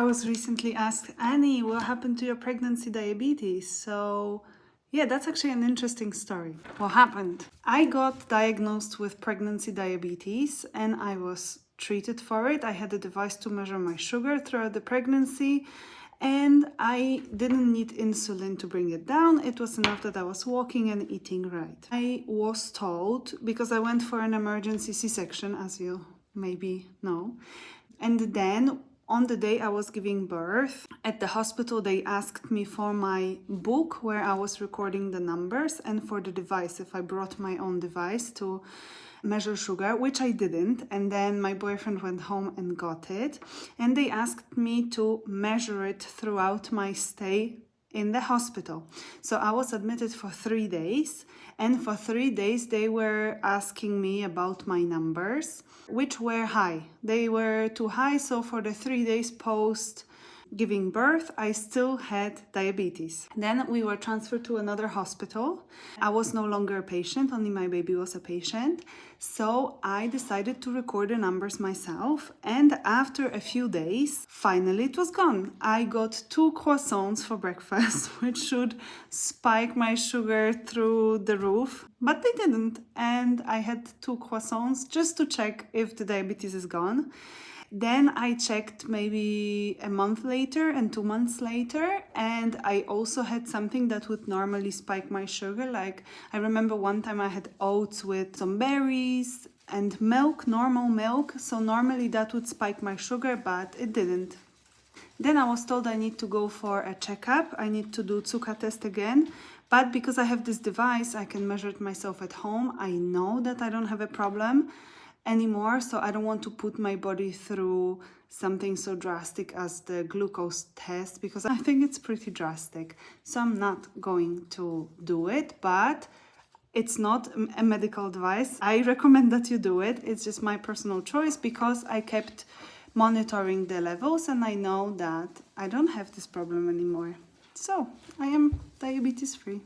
I was recently asked, Annie, what happened to your pregnancy diabetes? So, yeah, that's actually an interesting story. What happened? I got diagnosed with pregnancy diabetes and I was treated for it. I had a device to measure my sugar throughout the pregnancy and I didn't need insulin to bring it down. It was enough that I was walking and eating right. I was told, because I went for an emergency C-section, as you maybe know, and then on the day I was giving birth, at the hospital they asked me for my book where I was recording the numbers and for the device, if I brought my own device to measure sugar, which I didn't. And then my boyfriend went home and got it. And they asked me to measure it throughout my stay in the hospital. So I was admitted for 3 days, and for 3 days they were asking me about my numbers, which were high. They were too high, so for the 3 days post giving birth, I still had diabetes. Then we were transferred to another hospital. I was no longer a patient, only my baby was a patient. So I decided to record the numbers myself. And after a few days, finally it was gone. I got 2 croissants for breakfast, which should spike my sugar through the roof, but they didn't. And I had 2 croissants just to check if the diabetes is gone. Then I checked maybe a month later and 2 months later, and I also had something that would normally spike my sugar. Like, I remember one time I had oats with some berries and milk, normal milk. So normally that would spike my sugar, but it didn't. Then I was told I need to go for a checkup. I need to do Zucker test again. But because I have this device, I can measure it myself at home. I know that I don't have a problem anymore, so I don't want to put my body through something so drastic as the glucose test, because I think it's pretty drastic. So I'm not going to do it, but it's not a medical advice. I recommend that you do it. It's just my personal choice because I kept monitoring the levels and I know that I don't have this problem anymore. So I am diabetes free.